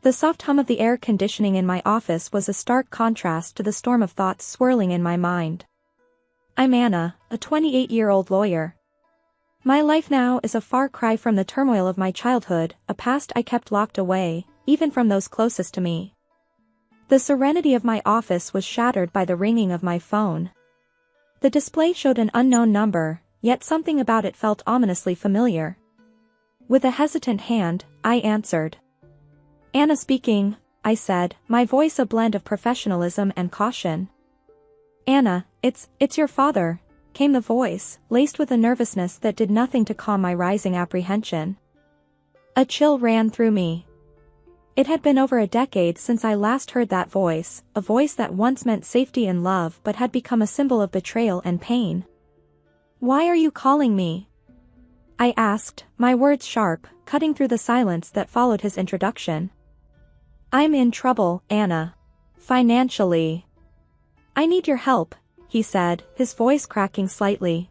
The soft hum of the air conditioning in my office was a stark contrast to the storm of thoughts swirling in my mind. I'm Anna, a 28-year-old lawyer. My life now is a far cry from the turmoil of my childhood, a past I kept locked away, even from those closest to me. The serenity of my office was shattered by the ringing of my phone. The display showed an unknown number, yet something about it felt ominously familiar. With a hesitant hand, I answered. Anna speaking, I said, my voice a blend of professionalism and caution. Anna, it's your father, came the voice, laced with a nervousness that did nothing to calm my rising apprehension. A chill ran through me. It had been over a decade since I last heard that voice, a voice that once meant safety and love but had become a symbol of betrayal and pain. Why are you calling me? I asked, my words sharp, cutting through the silence that followed his introduction. I'm in trouble, Anna. Financially. I need your help, he said, his voice cracking slightly.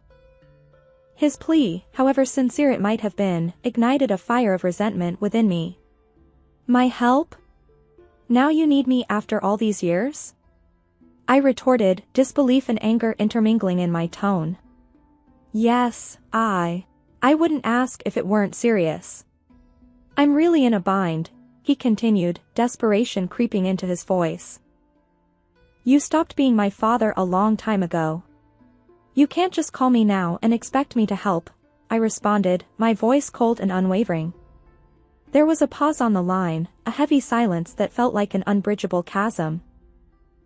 His plea, however sincere it might have been, ignited a fire of resentment within me. My help? Now you need me after all these years? I retorted, disbelief and anger intermingling in my tone. Yes, I wouldn't ask if it weren't serious. I'm really in a bind, he continued, desperation creeping into his voice. You stopped being my father a long time ago. You can't just call me now and expect me to help, I responded, my voice cold and unwavering. There was a pause on the line, a heavy silence that felt like an unbridgeable chasm.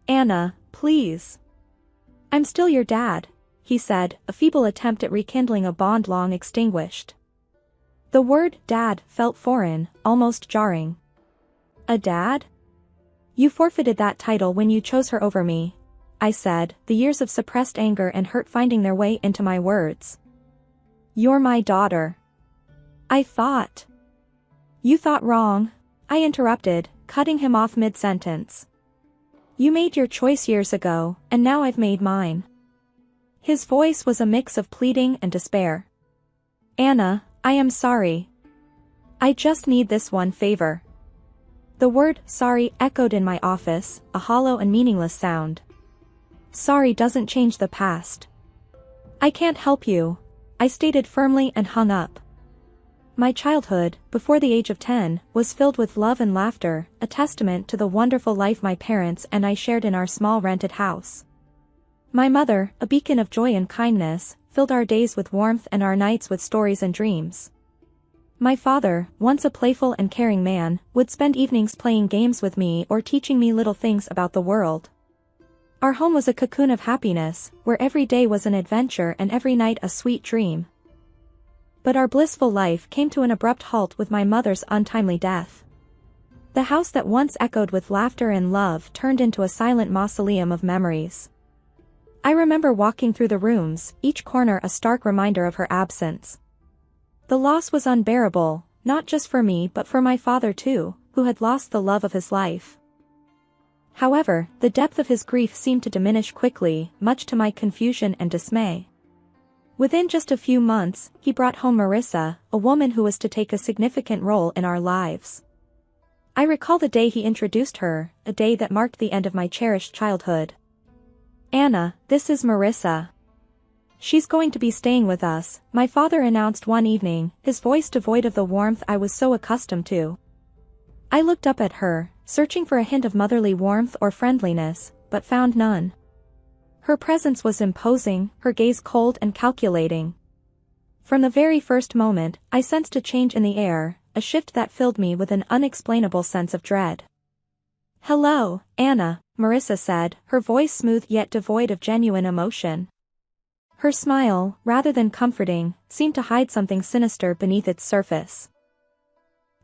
Anna, please. I'm still your dad, he said, a feeble attempt at rekindling a bond long extinguished. The word dad felt foreign, almost jarring. A dad? You forfeited that title when you chose her over me, I said, the years of suppressed anger and hurt finding their way into my words. You're my daughter. I thought. You thought wrong, I interrupted, cutting him off mid-sentence. You made your choice years ago, and now I've made mine. His voice was a mix of pleading and despair. Anna, I am sorry. I just need this one favor. The word sorry echoed in my office, a hollow and meaningless sound. Sorry doesn't change the past. I can't help you, I stated firmly and hung up. My childhood, before the age of 10, was filled with love and laughter, a testament to the wonderful life my parents and I shared in our small rented house. My mother, a beacon of joy and kindness, filled our days with warmth and our nights with stories and dreams. My father, once a playful and caring man, would spend evenings playing games with me or teaching me little things about the world. Our home was a cocoon of happiness, where every day was an adventure and every night a sweet dream. But our blissful life came to an abrupt halt with my mother's untimely death. The house that once echoed with laughter and love turned into a silent mausoleum of memories. I remember walking through the rooms, each corner a stark reminder of her absence. The loss was unbearable, not just for me but for my father too, who had lost the love of his life. However, the depth of his grief seemed to diminish quickly, much to my confusion and dismay. Within just a few months, he brought home Marissa, a woman who was to take a significant role in our lives. I recall the day he introduced her, a day that marked the end of my cherished childhood. Anna, this is Marissa. She's going to be staying with us, my father announced one evening, his voice devoid of the warmth I was so accustomed to. I looked up at her, searching for a hint of motherly warmth or friendliness, but found none. Her presence was imposing, her gaze cold and calculating. From the very first moment, I sensed a change in the air, a shift that filled me with an unexplainable sense of dread. Hello, Anna, Marissa said, her voice smooth yet devoid of genuine emotion. Her smile, rather than comforting, seemed to hide something sinister beneath its surface.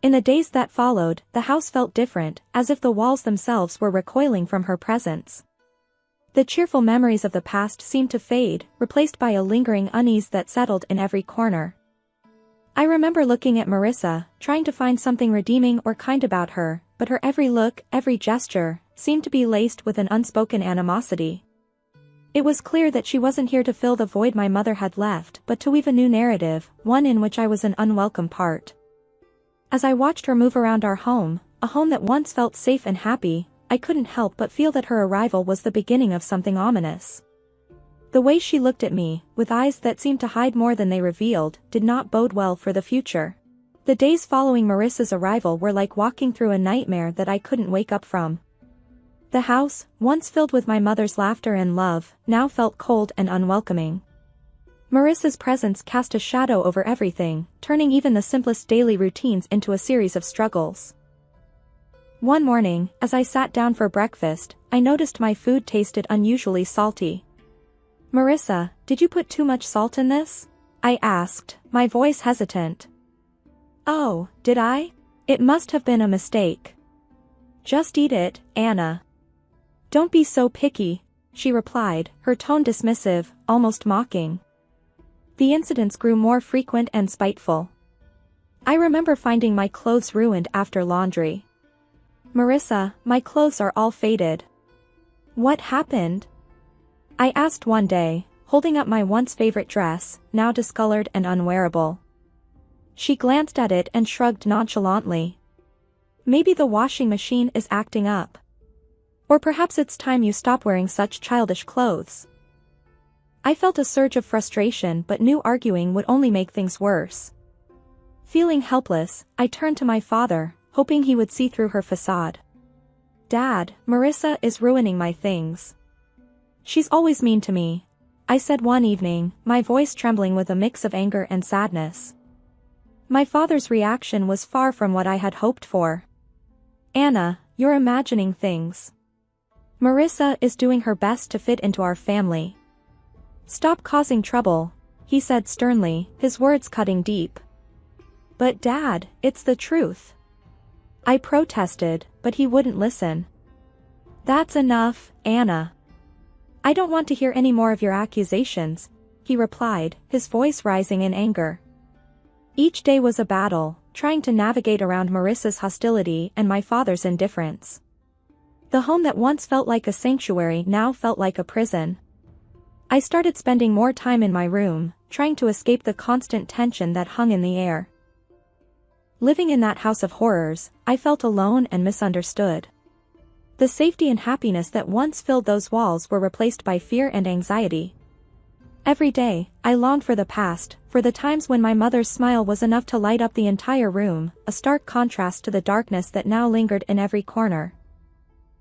In the days that followed, the house felt different, as if the walls themselves were recoiling from her presence. The cheerful memories of the past seemed to fade, replaced by a lingering unease that settled in every corner. I remember looking at Marissa, trying to find something redeeming or kind about her, but her every look, every gesture, seemed to be laced with an unspoken animosity. It was clear that she wasn't here to fill the void my mother had left but to weave a new narrative, one in which I was an unwelcome part. As I watched her move around our home, a a home that once felt safe and happy, I couldn't help but feel that her arrival was the beginning of something ominous. The way she looked at me, with eyes that seemed to hide more than they revealed, did not bode well for the future. The days following Marissa's arrival were like walking through a nightmare that I couldn't wake up from. The house, once filled with my mother's laughter and love, now felt cold and unwelcoming. Marissa's presence cast a shadow over everything, turning even the simplest daily routines into a series of struggles. One morning, as I sat down for breakfast, I noticed my food tasted unusually salty. "Marissa, did you put too much salt in this?" I asked, my voice hesitant. "Oh, did I? It must have been a mistake." "Just eat it, Anna. Don't be so picky," she replied, her tone dismissive, almost mocking. The incidents grew more frequent and spiteful. I remember finding my clothes ruined after laundry. "Marissa, my clothes are all faded." "What happened?" I asked one day, holding up my once favorite dress, now discolored and unwearable. She glanced at it and shrugged nonchalantly. "Maybe the washing machine is acting up. Or perhaps it's time you stop wearing such childish clothes." I felt a surge of frustration but knew arguing would only make things worse. Feeling helpless, I turned to my father, hoping he would see through her facade. "Dad, Marissa is ruining my things. She's always mean to me," I said one evening, my voice trembling with a mix of anger and sadness. My father's reaction was far from what I had hoped for. "Anna, you're imagining things. Marissa is doing her best to fit into our family. Stop causing trouble," he said sternly, his words cutting deep. "But Dad, it's the truth." I protested, but he wouldn't listen. "That's enough, Anna. I don't want to hear any more of your accusations," he replied, his voice rising in anger. Each day was a battle, trying to navigate around Marissa's hostility and my father's indifference. The home that once felt like a sanctuary now felt like a prison. I started spending more time in my room, trying to escape the constant tension that hung in the air. Living in that house of horrors, I felt alone and misunderstood. The safety and happiness that once filled those walls were replaced by fear and anxiety. Every day, I longed for the past, for the times when my mother's smile was enough to light up the entire room, a stark contrast to the darkness that now lingered in every corner.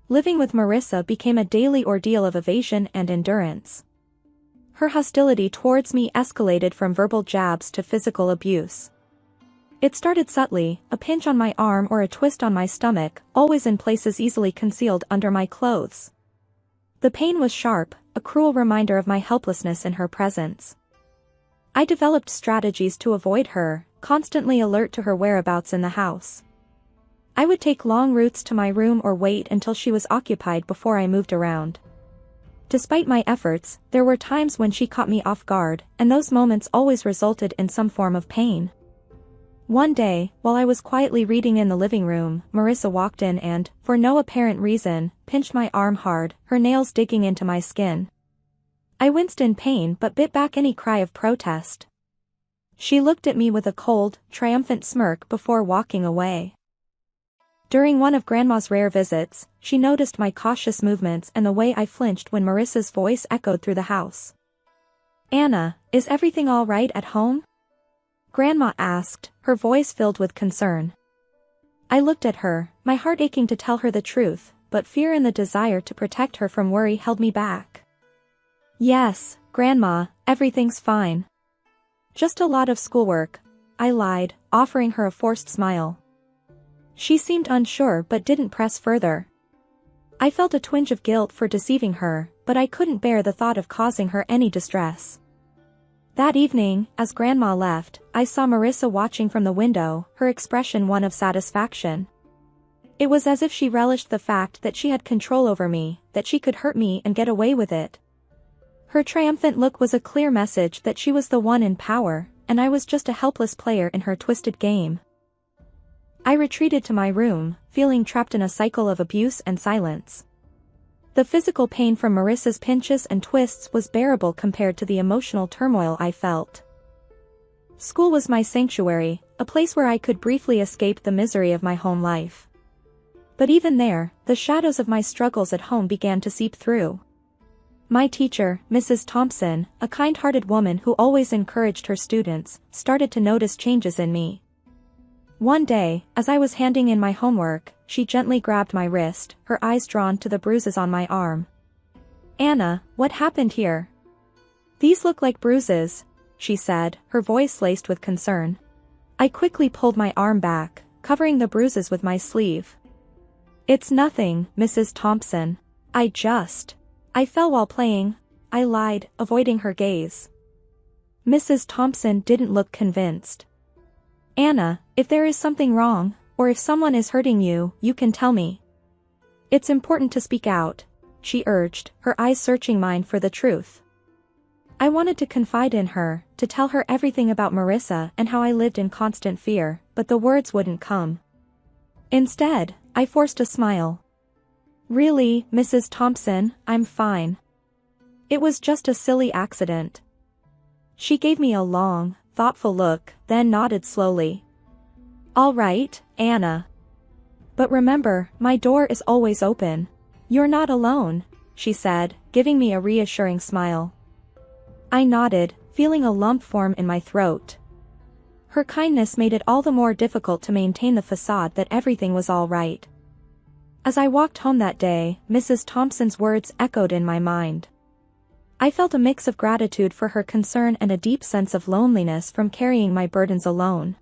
Living with Marissa became a daily ordeal of evasion and endurance. Her hostility towards me escalated from verbal jabs to physical abuse. It started subtly, a pinch on my arm or a twist on my stomach, always in places easily concealed under my clothes. The pain was sharp, a cruel reminder of my helplessness in her presence. I developed strategies to avoid her, constantly alert to her whereabouts in the house. I would take long routes to my room or wait until she was occupied before I moved around. Despite my efforts, there were times when she caught me off guard, and those moments always resulted in some form of pain. One day, while I was quietly reading in the living room, Marissa walked in and, for no apparent reason, pinched my arm hard, her nails digging into my skin. I winced in pain but bit back any cry of protest. She looked at me with a cold, triumphant smirk before walking away. During one of Grandma's rare visits, she noticed my cautious movements and the way I flinched when Marissa's voice echoed through the house. "Anna, is everything all right at home?" Grandma asked, her voice filled with concern. I looked at her, my heart aching to tell her the truth, but fear and the desire to protect her from worry held me back. "Yes, Grandma, everything's fine. Just a lot of schoolwork," I lied, offering her a forced smile. She seemed unsure but didn't press further. I felt a twinge of guilt for deceiving her, but I couldn't bear the thought of causing her any distress. That evening, as Grandma left, I saw Marissa watching from the window, her expression one of satisfaction. It was as if she relished the fact that she had control over me, that she could hurt me and get away with it. Her triumphant look was a clear message that she was the one in power, and I was just a helpless player in her twisted game. I retreated to my room, feeling trapped in a cycle of abuse and silence. The physical pain from Marissa's pinches and twists was bearable compared to the emotional turmoil I felt. School was my sanctuary, a place where I could briefly escape the misery of my home life. But even there, the shadows of my struggles at home began to seep through. My teacher, Mrs. Thompson, a kind-hearted woman who always encouraged her students, started to notice changes in me. One day, as I was handing in my homework, she gently grabbed my wrist, her eyes drawn to the bruises on my arm. "Anna, what happened here?" "These look like bruises," she said, her voice laced with concern. I quickly pulled my arm back, covering the bruises with my sleeve. "It's nothing, Mrs. Thompson. I fell while playing," I lied, avoiding her gaze. Mrs. Thompson didn't look convinced. "Anna, if there is something wrong, or if someone is hurting you, you can tell me. It's important to speak out," she urged, her eyes searching mine for the truth. I wanted to confide in her, to tell her everything about Marissa and how I lived in constant fear, but the words wouldn't come. Instead, I forced a smile. "Really, Mrs. Thompson, I'm fine. It was just a silly accident." She gave me a long, thoughtful look, then nodded slowly. "All right, Anna. But remember, my door is always open. You're not alone," she said, giving me a reassuring smile. I nodded, feeling a lump form in my throat. Her kindness made it all the more difficult to maintain the facade that everything was all right. As I walked home that day, Mrs. Thompson's words echoed in my mind. I felt a mix of gratitude for her concern and a deep sense of loneliness from carrying my burdens alone.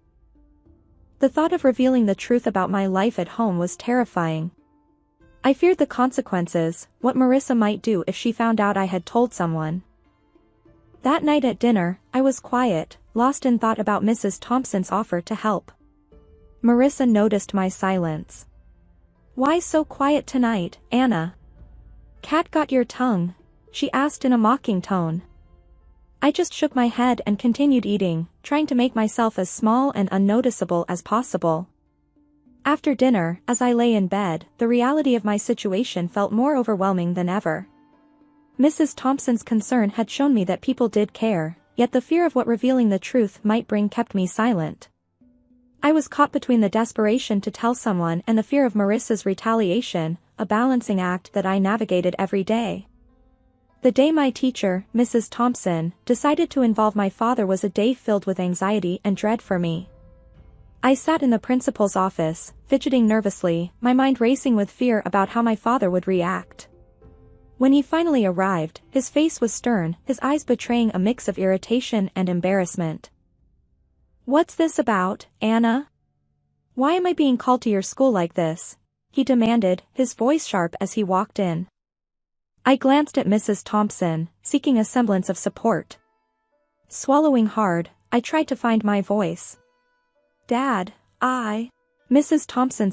The thought of revealing the truth about my life at home was terrifying. I feared the consequences, what Marissa might do if she found out I had told someone. That night at dinner, I was quiet, lost in thought about Mrs. Thompson's offer to help. Marissa noticed my silence. "Why so quiet tonight, Anna? Cat got your tongue?" she asked in a mocking tone. I just shook my head and continued eating, trying to make myself as small and unnoticeable as possible. After dinner, as I lay in bed, the reality of my situation felt more overwhelming than ever. Mrs. Thompson's concern had shown me that people did care, yet the fear of what revealing the truth might bring kept me silent. I was caught between the desperation to tell someone and the fear of Marissa's retaliation, a balancing act that I navigated every day. The day my teacher, Mrs. Thompson, decided to involve my father was a day filled with anxiety and dread for me. I sat in the principal's office, fidgeting nervously, my mind racing with fear about how my father would react. When he finally arrived, his face was stern, his eyes betraying a mix of irritation and embarrassment. "What's this about, Anna? Why am I being called to your school like this?" he demanded, his voice sharp as he walked in. I glanced at Mrs. Thompson, seeking a semblance of support. Swallowing hard, I tried to find my voice. "Dad, Mrs. Thompson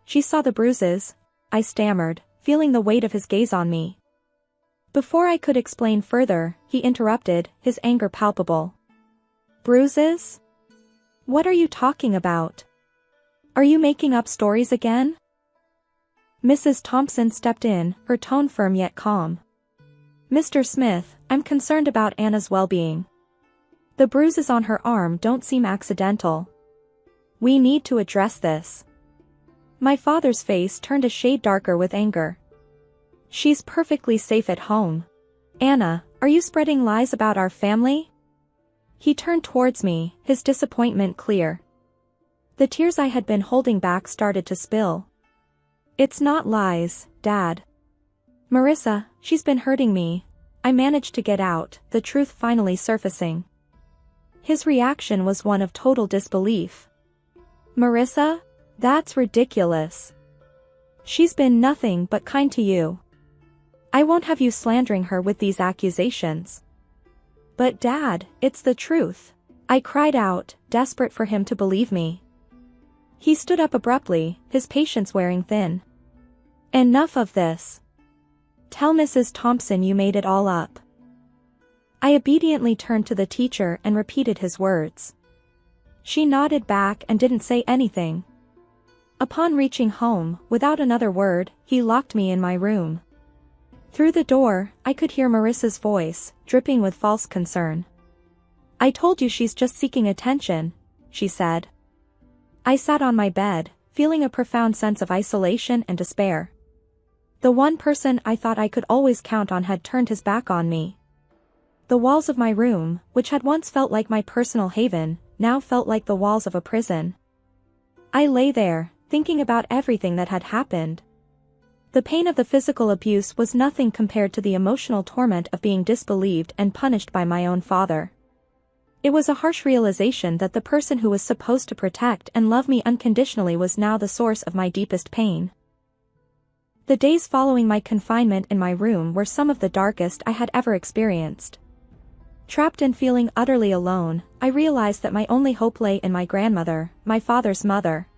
she saw the bruises," I stammered, feeling the weight of his gaze on me. Before I could explain further, he interrupted, his anger palpable. "Bruises? What are you talking about? Are you making up stories again?" Mrs. Thompson stepped in, her tone firm yet calm. "Mr. Smith, I'm concerned about Anna's well-being. The bruises on her arm don't seem accidental. We need to address this." My father's face turned a shade darker with anger. "She's perfectly safe at home. Anna, are you spreading lies about our family?" He turned towards me, his disappointment clear. The tears I had been holding back started to spill. "It's not lies, Dad. Marissa, she's been hurting me." I managed to get out, the truth finally surfacing. His reaction was one of total disbelief. "Marissa? That's ridiculous. She's been nothing but kind to you. I won't have you slandering her with these accusations." "But Dad, it's the truth," I cried out, desperate for him to believe me. He stood up abruptly, his patience wearing thin. "Enough of this. Tell Mrs. Thompson you made it all up." I obediently turned to the teacher and repeated his words. She nodded back and didn't say anything. Upon reaching home, without another word, he locked me in my room. Through the door, I could hear Marissa's voice, dripping with false concern. "I told you she's just seeking attention," she said. I sat on my bed, feeling a profound sense of isolation and despair. The one person I thought I could always count on had turned his back on me. The walls of my room, which had once felt like my personal haven, now felt like the walls of a prison. I lay there, thinking about everything that had happened. The pain of the physical abuse was nothing compared to the emotional torment of being disbelieved and punished by my own father. It was a harsh realization that the person who was supposed to protect and love me unconditionally was now the source of my deepest pain. The days following my confinement in my room were some of the darkest I had ever experienced. Trapped and feeling utterly alone, I realized that my only hope lay in my grandmother, my father's mother.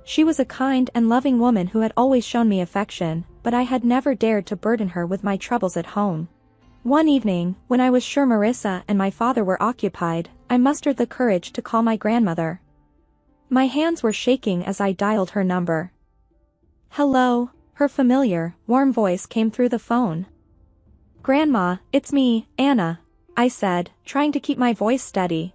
She was a kind and loving woman who had always shown me affection, but I had never dared to burden her with my troubles at home. One evening, when I was sure Marissa and my father were occupied, I mustered the courage to call my grandmother. My hands were shaking as I dialed her number. "Hello," her familiar, warm voice came through the phone. "Grandma, it's me, Anna," I said, trying to keep my voice steady.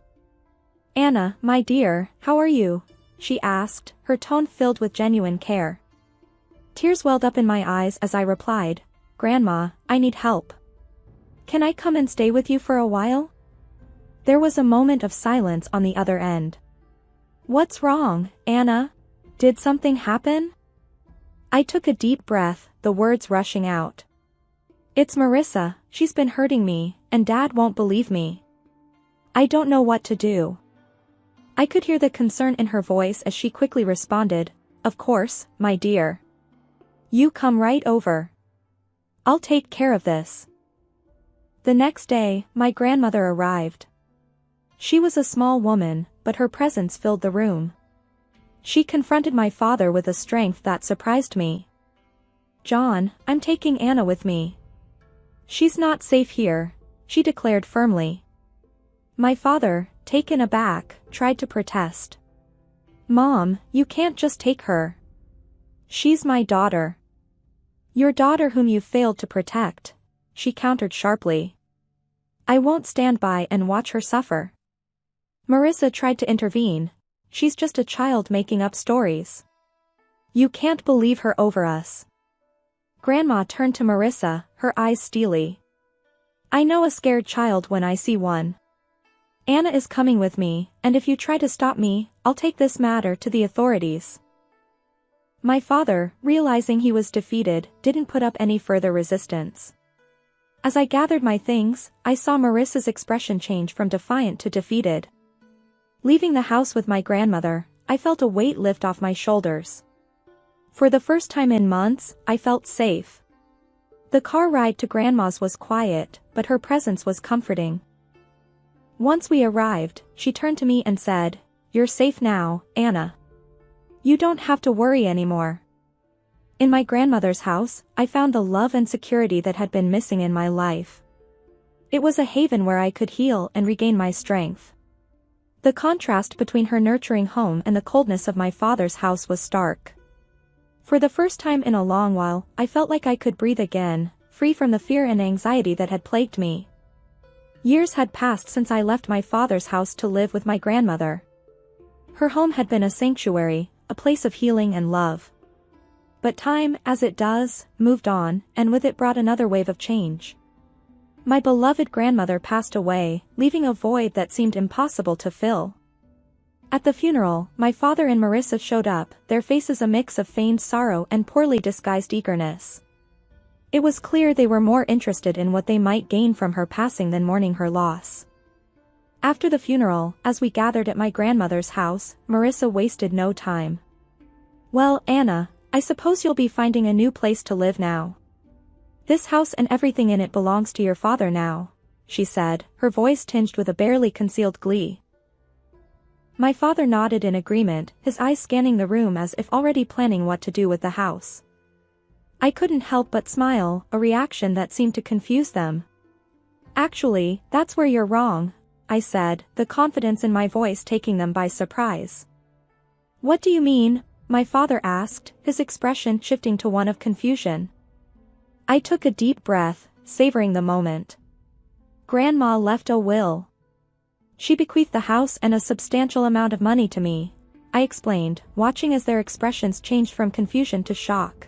"Anna, my dear, how are you?" she asked, her tone filled with genuine care. Tears welled up in my eyes as I replied, "Grandma, I need help. Can I come and stay with you for a while?" There was a moment of silence on the other end. "What's wrong, Anna? Did something happen?" I took a deep breath, the words rushing out. "It's Marissa, she's been hurting me, and Dad won't believe me. I don't know what to do." I could hear the concern in her voice as she quickly responded, "Of course, my dear. You come right over. I'll take care of this." The next day, my grandmother arrived. She was a small woman, but her presence filled the room. She confronted my father with a strength that surprised me. "John, I'm taking Anna with me. She's not safe here," she declared firmly. My father, taken aback, tried to protest. "Mom, you can't just take her. She's my daughter." "Your daughter whom you failed to protect," she countered sharply. "I won't stand by and watch her suffer." Marissa tried to intervene. "She's just a child making up stories. You can't believe her over us." Grandma turned to Marissa, her eyes steely. "I know a scared child when I see one. Anna is coming with me, and if you try to stop me, I'll take this matter to the authorities." My father, realizing he was defeated, didn't put up any further resistance. As I gathered my things, I saw Marissa's expression change from defiant to defeated. Leaving the house with my grandmother, I felt a weight lift off my shoulders. For the first time in months, I felt safe. The car ride to Grandma's was quiet, but her presence was comforting. Once we arrived, she turned to me and said, "You're safe now, Anna. You don't have to worry anymore." In my grandmother's house, I found the love and security that had been missing in my life. It was a haven where I could heal and regain my strength. The contrast between her nurturing home and the coldness of my father's house was stark. For the first time in a long while, I felt like I could breathe again, free from the fear and anxiety that had plagued me. Years had passed since I left my father's house to live with my grandmother. Her home had been a sanctuary, a place of healing and love. But time, as it does, moved on, and with it brought another wave of change. My beloved grandmother passed away, leaving a void that seemed impossible to fill. At the funeral, my father and Marissa showed up, their faces a mix of feigned sorrow and poorly disguised eagerness. It was clear they were more interested in what they might gain from her passing than mourning her loss. After the funeral, as we gathered at my grandmother's house, Marissa wasted no time. "Well, Anna, I suppose you'll be finding a new place to live now. This house and everything in it belongs to your father now," she said, her voice tinged with a barely concealed glee. My father nodded in agreement, his eyes scanning the room as if already planning what to do with the house. I couldn't help but smile, a reaction that seemed to confuse them. "Actually, that's where you're wrong," I said, the confidence in my voice taking them by surprise. "What do you mean?" my father asked, his expression shifting to one of confusion. I took a deep breath, savoring the moment. "Grandma left a will. She bequeathed the house and a substantial amount of money to me," I explained, watching as their expressions changed from confusion to shock.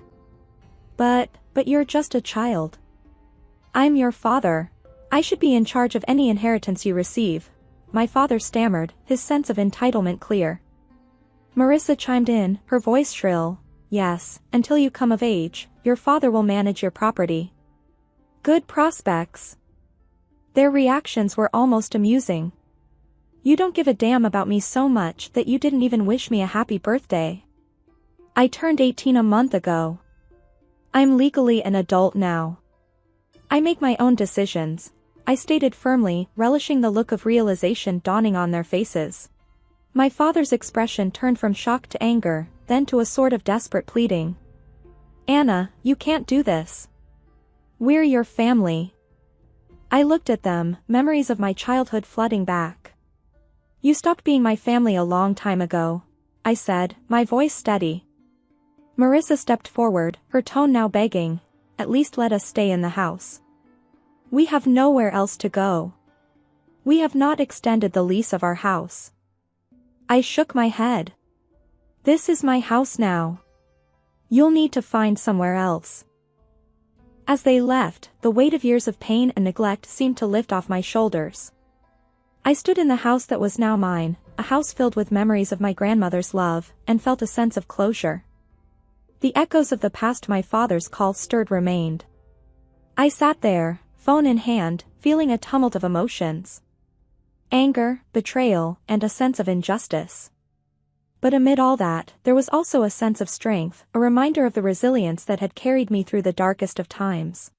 But you're just a child. I'm your father. I should be in charge of any inheritance you receive, my father stammered, his sense of entitlement clear. Marissa chimed in, her voice shrill. Yes, until you come of age, your father will manage your property. Good prospects. Their reactions were almost amusing. You don't give a damn about me so much that you didn't even wish me a happy birthday. I turned 18 a month ago. I'm legally an adult now. I make my own decisions, I stated firmly, relishing the look of realization dawning on their faces. My father's expression turned from shock to anger, then to a sort of desperate pleading. Anna, you can't do this. We're your family. I looked at them, memories of my childhood flooding back. You stopped being my family a long time ago, I said, my voice steady. Marissa stepped forward, her tone now begging, at least let us stay in the house. We have nowhere else to go. We have not extended the lease of our house. I shook my head. This is my house now. You'll need to find somewhere else. As they left, the weight of years of pain and neglect seemed to lift off my shoulders. I stood in the house that was now mine, a house filled with memories of my grandmother's love, and felt a sense of closure. The echoes of the past my father's call stirred remained. I sat there, phone in hand, feeling a tumult of emotions. Anger, betrayal, and a sense of injustice. But amid all that, there was also a sense of strength, a reminder of the resilience that had carried me through the darkest of times.